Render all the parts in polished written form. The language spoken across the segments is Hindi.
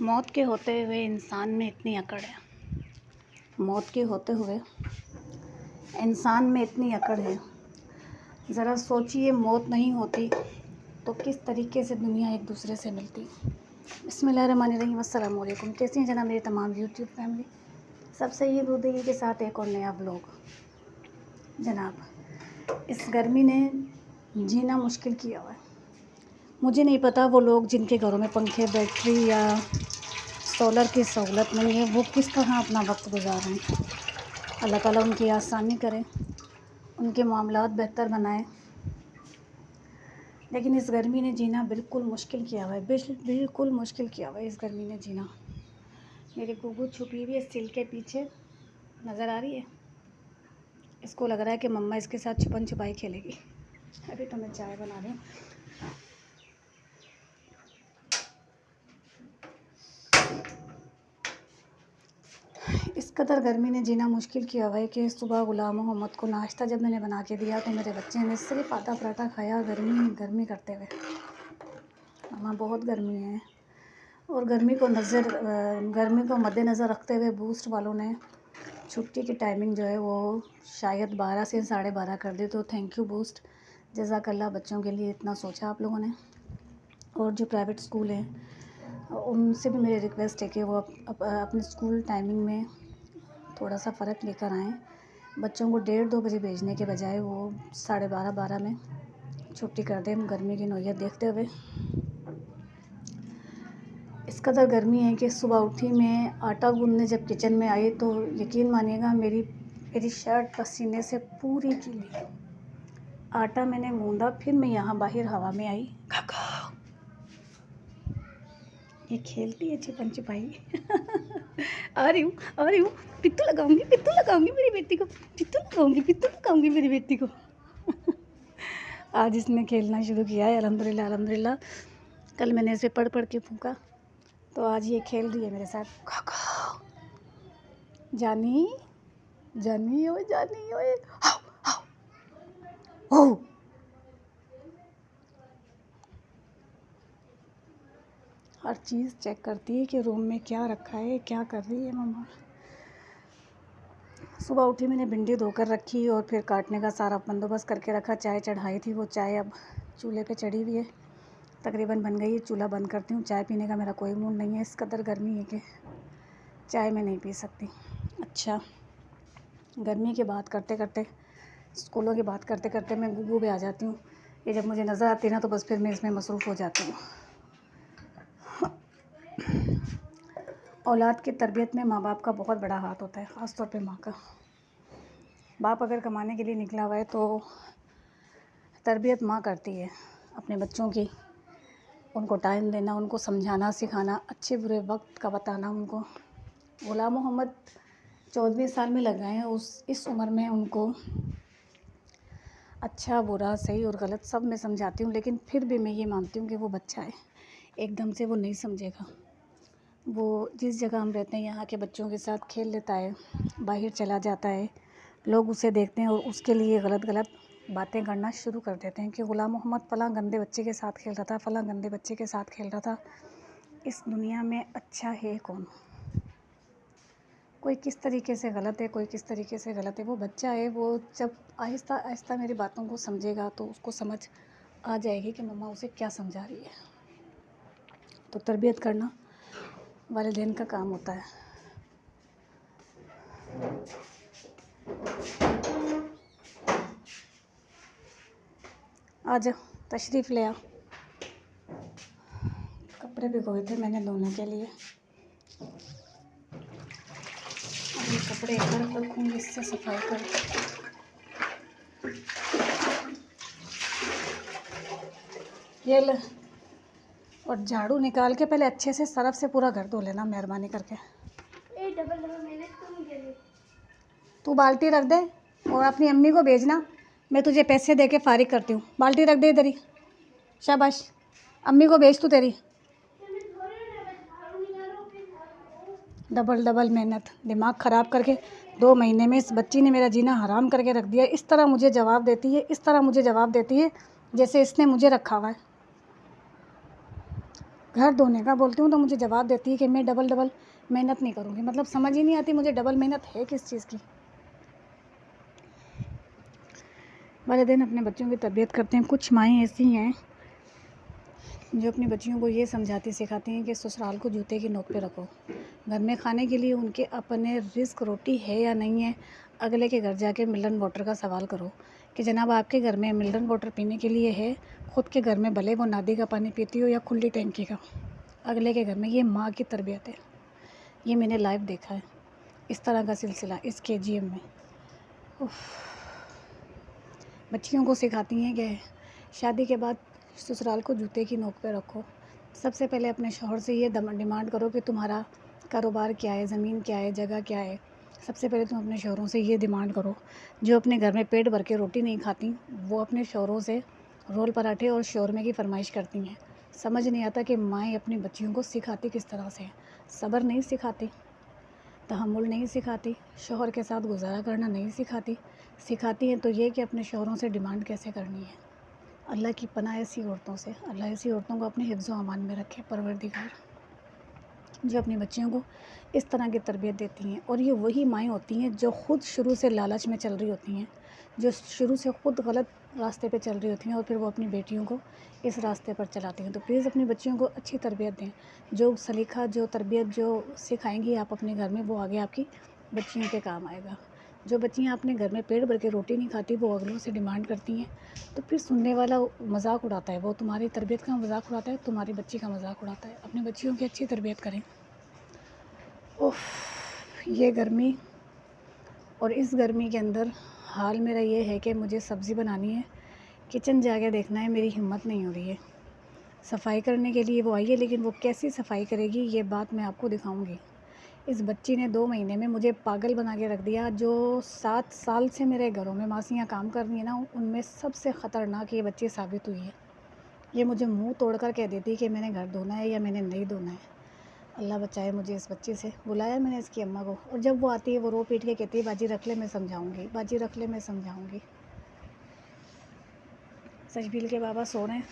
मौत के होते हुए इंसान में इतनी अकड़ है। मौत के होते हुए इंसान में इतनी अकड़ है। ज़रा सोचिए, मौत नहीं होती तो किस तरीके से दुनिया एक दूसरे से मिलती। बिस्मिल्लाहिर्रहमानिर्रहीम। अस्सलाम वालेकुम। कैसी हैं जनाब मेरी तमाम यूट्यूब फैमिली। सबसे ये ज़िंदगी के साथ एक और नया ब्लॉग। जनाब, इस गर्मी ने जीना मुश्किल किया हुआ है। मुझे नहीं पता वो लोग जिनके घरों में पंखे, बैटरी या सोलर की सहूलत नहीं है, वो किस तरह अपना वक्त गुजार रहे हैं। अल्लाह ताला उनकी आसानी करे, उनके मामलात बेहतर बनाए। लेकिन इस गर्मी ने जीना बिल्कुल मुश्किल किया हुआ है। बिल्कुल मुश्किल किया हुआ है इस गर्मी ने जीना। मेरी गुगू छुपी हुई है स्टील के पीछे, नज़र आ रही है। इसको लग रहा है कि मम्मा इसके साथ छुपन छुपाई खेलेगी। अभी तो मैं चाय बना रही हूँ। इस कदर गर्मी ने जीना मुश्किल किया हुआ है कि सुबह गुलाम मोहम्मद को नाश्ता जब मैंने बना के दिया तो मेरे बच्चे ने सिर्फ आधा पराठा खाया, गर्मी करते हुए। मम्मा बहुत गर्मी है। और गर्मी को मद्देनज़र रखते हुए बूस्ट वालों ने छुट्टी की टाइमिंग जो है वो शायद 12 से 12:30 कर दी। तो थैंक यू बूस्ट, जज़ाकल्लाह। बच्चों के लिए इतना सोचा आप लोगों ने। और जो प्राइवेट स्कूल हैं उनसे भी मेरी रिक्वेस्ट है कि वो अपने स्कूल टाइमिंग में थोड़ा सा फ़र्क लेकर आएँ। बच्चों को 1:30-2 बजे भेजने के बजाय वो 12:30 में छुट्टी कर दें, गर्मी की नौयत देखते हुए। इस कदर गर्मी है कि सुबह उठी, मैं आटा गूँदने जब किचन में आई तो यकीन मानिएगा मेरी शर्ट पसीने से पूरी गीली। आटा मैंने गूँदा, फिर मैं यहाँ बाहर हवा में आई। ये खेलती है छिपन छिपाई। आ रही हूँ। पित्तू लगाऊंगी मेरी बेटी को। पित्तू लगाऊंगी मेरी बेटी को। आज इसने खेलना शुरू किया है। अल्हम्दुलिल्लाह। कल मैंने इसे पढ़ के फूंका तो आज ये खेल रही है मेरे साथ। जानी ओए। हाउ। हर चीज़ चेक करती है कि रूम में क्या रखा है, क्या कर रही है मम्मा। सुबह उठी, मैंने भिंडी धोकर रखी और फिर काटने का सारा बंदोबस्त करके रखा। चाय चढ़ाई थी, वो चाय अब चूल्हे पे चढ़ी हुई है, तकरीबन बन गई है। चूल्हा बंद करती हूँ। चाय पीने का मेरा कोई मूड नहीं है। इस कदर गर्मी है कि चाय मैं नहीं पी सकती। अच्छा, गर्मी की बात करते करते, स्कूलों की बात करते करते मैं गुगू पे आ जाती हूँ। ये जब मुझे नज़र आती है ना तो बस फिर मैं इसमें मसरूफ़ हो जाती हूँ। औलाद की तरबियत में माँ बाप का बहुत बड़ा हाथ होता है, ख़ास तौर पे माँ का। बाप अगर कमाने के लिए निकला हुआ है तो तरबियत माँ करती है अपने बच्चों की। उनको टाइम देना, उनको समझाना सिखाना, अच्छे बुरे वक्त का बताना उनको। गुलाम मोहम्मद 14वें साल में लग गए हैं। इस उम्र में उनको अच्छा बुरा सही और गलत सब मैं समझाती हूँ, लेकिन फिर भी मैं ये मानती हूँ कि वो बच्चा है, एकदम से वो नहीं समझेगा। वो जिस जगह हम रहते हैं यहाँ के बच्चों के साथ खेल लेता है, बाहर चला जाता है, लोग उसे देखते हैं और उसके लिए गलत बातें करना शुरू कर देते हैं कि गुलाम मोहम्मद फ़लाँ गंदे बच्चे के साथ खेल रहा था, फ़लाँ गंदे बच्चे के साथ खेल रहा था। इस दुनिया में अच्छा है कौन? कोई किस तरीके से गलत है, कोई किस तरीके से गलत है। वो बच्चा है, वो जब आहिस्ता आहिस्ता मेरी बातों को समझेगा तो उसको समझ आ जाएगी कि मम्मा उसे क्या समझा रही है। तो तरबियत करना वालिदैन का काम होता है। आजा, तशरीफ़ ले आ। कपड़े भिगोए थे मैंने धोने के लिए। अब ये कपड़े इधर रखूँगी, इससे सफाई कर। ये ले, और झाड़ू निकाल के पहले अच्छे से सरफ से पूरा घर धो लेना मेहरबानी करके। तू बाल्टी रख दे और अपनी अम्मी को भेजना, मैं तुझे पैसे दे के फ़ारिग करती हूँ। बाल्टी रख दे इधर ही। शाबाश, अम्मी को भेज तू तेरी। डबल मेहनत, दिमाग ख़राब करके 2 महीने में इस बच्ची ने मेरा जीना हराम करके रख दिया। इस तरह मुझे जवाब देती है जैसे इसने मुझे रखा हुआ है। घर धोने का बोलती हूँ तो मुझे जवाब देती है कि मैं डबल डबल मेहनत नहीं करूँगी। मतलब समझ ही नहीं आती मुझे डबल मेहनत है किस चीज़ की। वाले दिन अपने बच्चों की तरबियत करते हैं। कुछ माएँ ऐसी हैं जो अपनी बच्चियों को ये समझाती सिखाती हैं कि ससुराल को जूते की नोक पे रखो। घर में खाने के लिए उनके अपने रिस्क रोटी है या नहीं है, अगले के घर जाके मिनरल वाटर का सवाल करो कि जनाब आपके घर में मिनरल वाटर पीने के लिए है, ख़ुद के घर में भले वो नादी का पानी पीती हो या खुली टैंकी का, अगले के घर में। ये माँ की तरबियत है, ये मैंने लाइव देखा है इस तरह का सिलसिला इस KGM में। बच्चियों को सिखाती हैं कि शादी के बाद ससुराल को जूते की नोक पे रखो। सबसे पहले अपने शौहर से ये डिमांड करो कि तुम्हारा कारोबार क्या है, ज़मीन क्या है, जगह क्या है। सबसे पहले तुम अपने शौहरों से ये डिमांड करो। जो अपने घर में पेट भर के रोटी नहीं खाती वो अपने शौहरों से रोल पराठे और शौरमा की फरमाइश करती हैं। समझ नहीं आता कि माएँ अपनी बच्चियों को सिखाती किस तरह से। सब्र नहीं सिखाती, तहम्मुल नहीं सिखाती, शौहर के साथ गुजारा करना नहीं सिखाती। सिखाती हैं तो ये कि अपने शौहरों से डिमांड कैसे करनी है। अल्लाह की पनाह ऐसी औरतों से। अल्लाह ऐसी औरतों को अपने हिफ्ज़ व अमान में रखे परवरदिगार, जो अपनी बच्चियों को इस तरह की तरबियत देती हैं। और ये वही माएँ होती हैं जो ख़ुद शुरू से लालच में चल रही होती हैं, जो शुरू से ख़ुद गलत रास्ते पे चल रही होती हैं और फिर वो अपनी बेटियों को इस रास्ते पर चलाती हैं। तो प्लीज़ अपनी बच्चियों को अच्छी तरबियत दें। जो सलीका, जो तरबियत जो सिखाएंगी आप अपने घर में, वो आगे आपकी बच्चियों के काम आएगा। जो बच्चियाँ अपने घर में पेट भर के रोटी नहीं खाती वो अगलों से डिमांड करती हैं, तो फिर सुनने वाला मजाक उड़ाता है। वो तुम्हारी तरबियत का मजाक उड़ाता है, तुम्हारी बच्ची का मजाक उड़ाता है। अपनी बच्चियों की अच्छी तरबियत करें। ओह, ये गर्मी, और इस गर्मी के अंदर हाल मेरा ये है कि मुझे सब्ज़ी बनानी है, किचन जाके देखना है, मेरी हिम्मत नहीं हो रही है। सफाई करने के लिए वो आई है, लेकिन वो कैसी सफाई करेगी ये बात मैं आपको दिखाऊंगी। इस बच्ची ने 2 महीने में मुझे पागल बना के रख दिया। जो 7 साल से मेरे घरों में मासियाँ काम कर रही हैं ना, उनमें सबसे ख़तरनाक ये बच्ची साबित हुई है। ये मुझे मुंह तोड़कर कह देती कि मैंने घर धोना है या मैंने नहीं धोना है। अल्लाह बचाए मुझे इस बच्ची से। बुलाया मैंने इसकी अम्मा को, और जब वो आती है वो रो पीट के कहती है बाजी रख ले मैं समझाऊँगी, बाजी रख ले मैं समझाऊँगी। सजबील के बाबा सो रहे हैं,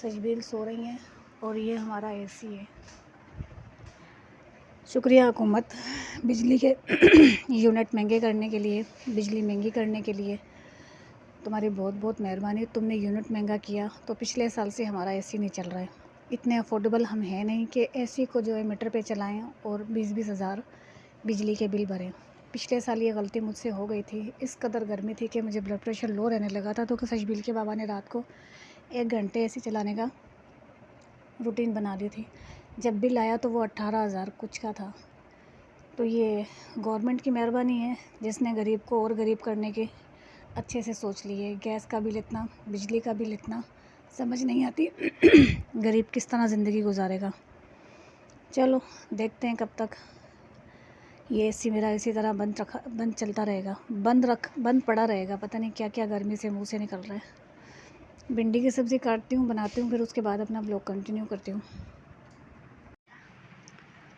सजबील सो रही हैं, और ये हमारा AC है। शुक्रिया हुकूमत बिजली के यूनिट महंगे करने के लिए, बिजली महंगी करने के लिए तुम्हारी बहुत बहुत मेहरबानी। तुमने यूनिट महंगा किया तो पिछले साल से हमारा AC नहीं चल रहा है। इतने अफोर्डेबल हम हैं नहीं कि AC को जो है मीटर पे चलाएं और 20-20 हज़ार बिजली के बिल भरें। पिछले साल ये गलती मुझसे हो गई थी। इस कदर गर्मी थी कि मुझे ब्लड प्रेशर लो रहने लगा था, तो सजबील के बाबा ने रात को 1 घंटे AC चलाने का रूटीन बना ली थी। जब बिल आया तो वो 18,000 कुछ का था। तो ये गवर्नमेंट की मेहरबानी है जिसने गरीब को और गरीब करने के अच्छे से सोच लिए। गैस का बिल इतना, बिजली का बिल इतना, समझ नहीं आती गरीब किस तरह ज़िंदगी गुजारेगा। चलो देखते हैं कब तक ये AC मेरा इसी तरह बंद चलता रहेगा, बंद पड़ा रहेगा। पता नहीं क्या क्या गर्मी से मुंह से निकल रहा है। भिंडी की सब्ज़ी काटती हूँ, बनाती हूँ, फिर उसके बाद अपना ब्लॉग कंटिन्यू करती हूँ।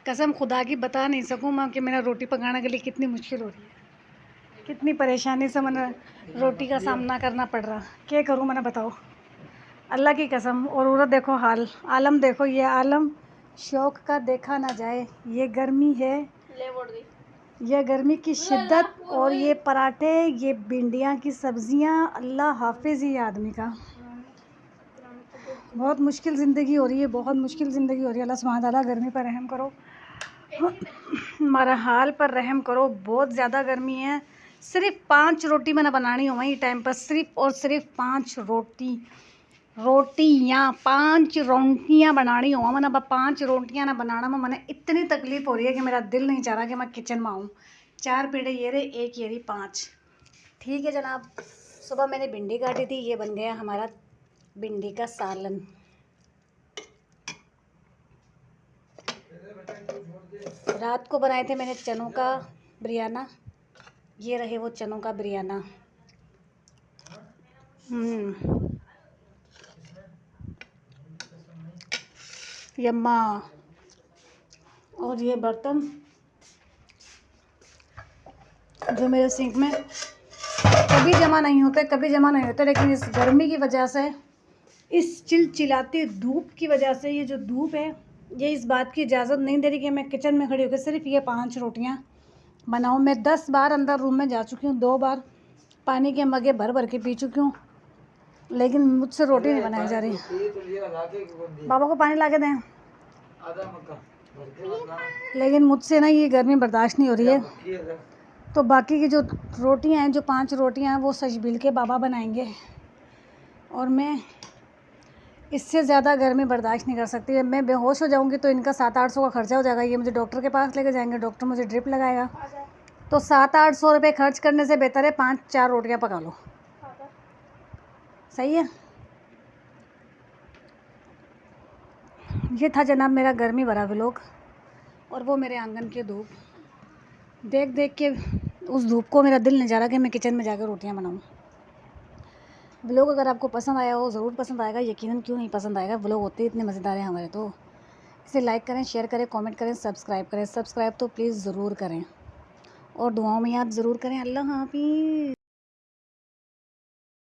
कसम खुदा की बता नहीं सकूँ मैं कि मेरा रोटी पकाने के लिए कितनी मुश्किल हो रही है, कितनी परेशानी से मैंने रोटी का सामना करना पड़ रहा। क्या करूँ मैंने बताओ, अल्लाह की कसम। और औरत देखो, हाल आलम देखो, ये आलम शौक़ का देखा ना जाए। ये गर्मी है, ये गर्मी की शिद्दत, और ये पराठे, ये भिंडियाँ की सब्ज़ियाँ। अल्लाह हाफिज़ ही आदमी का। बहुत मुश्किल ज़िंदगी हो रही है, बहुत मुश्किल ज़िंदगी हो रही है। अल्लाह सुब्हान तआला गर्मी पर रहम करो, हमारा हाल पर रहम करो। बहुत ज़्यादा गर्मी है। सिर्फ 5 रोटी मैंने बनानी हो वही टाइम पर, सिर्फ और सिर्फ 5 रोटियाँ 5 रोटियाँ बनानी हो मैंने। 5 रोटियाँ ना बनाना में मैंने इतनी तकलीफ़ हो रही है कि मेरा दिल नहीं चाह रहा कि मैं किचन में आऊँ। 4 पेड़े ये रहे, 1 ये रही, 5। ठीक है जनाब। सुबह मैंने भिंडी काटी थी, ये बन गया हमारा भिंडी का सालन। रात को बनाए थे मैंने चनों का बिरयाना, ये रहे वो चनों का बिरयाना। यम्मा। और ये बर्तन जो मेरे सिंक में कभी जमा नहीं होते, लेकिन इस गर्मी की वजह से इस चिलचिलाती धूप की वजह से, ये जो धूप है ये इस बात की इजाज़त नहीं दे रही कि मैं किचन में खड़ी होकर सिर्फ ये 5 रोटियां बनाऊं। मैं 10 बार अंदर रूम में जा चुकी हूँ, 2 बार पानी के मगे भर भर के पी चुकी हूँ, लेकिन मुझसे रोटी नहीं बनाई जा रही। बाबा को पानी ला के दें, लेकिन मुझसे ना ये गर्मी बर्दाश्त नहीं हो रही है। तो बाकी की जो रोटियां हैं, जो 5 रोटियां हैं, वो सजबील के बाबा बनाएंगे और मैं इससे ज़्यादा गर्मी बर्दाश्त नहीं कर सकती। मैं बेहोश हो जाऊंगी तो इनका 700-800 का खर्चा हो जाएगा। ये मुझे डॉक्टर के पास लेके जाएंगे, डॉक्टर मुझे ड्रिप लगाएगा। तो 700-800 रुपये खर्च करने से बेहतर है 5-4 रोटियां पका लो। सही है। ये था जनाब मेरा गर्मी भरा व्लॉग, और वो मेरे आंगन की धूप देख देख के, उस धूप को मेरा दिल नहीं जा रहा कि मैं किचन में जाकर रोटियां बनाऊं। व्लॉग अगर आपको पसंद आया हो, ज़रूर पसंद आएगा, यकीनन क्यों नहीं पसंद आएगा, व्लॉग होते ही इतने मज़ेदार हैं हमारे। तो इसे लाइक करें, शेयर करें, कमेंट करें, सब्सक्राइब करें। सब्सक्राइब तो प्लीज़ ज़रूर करें और दुआओं में याद ज़रूर करें। अल्लाह हाफ़िज़।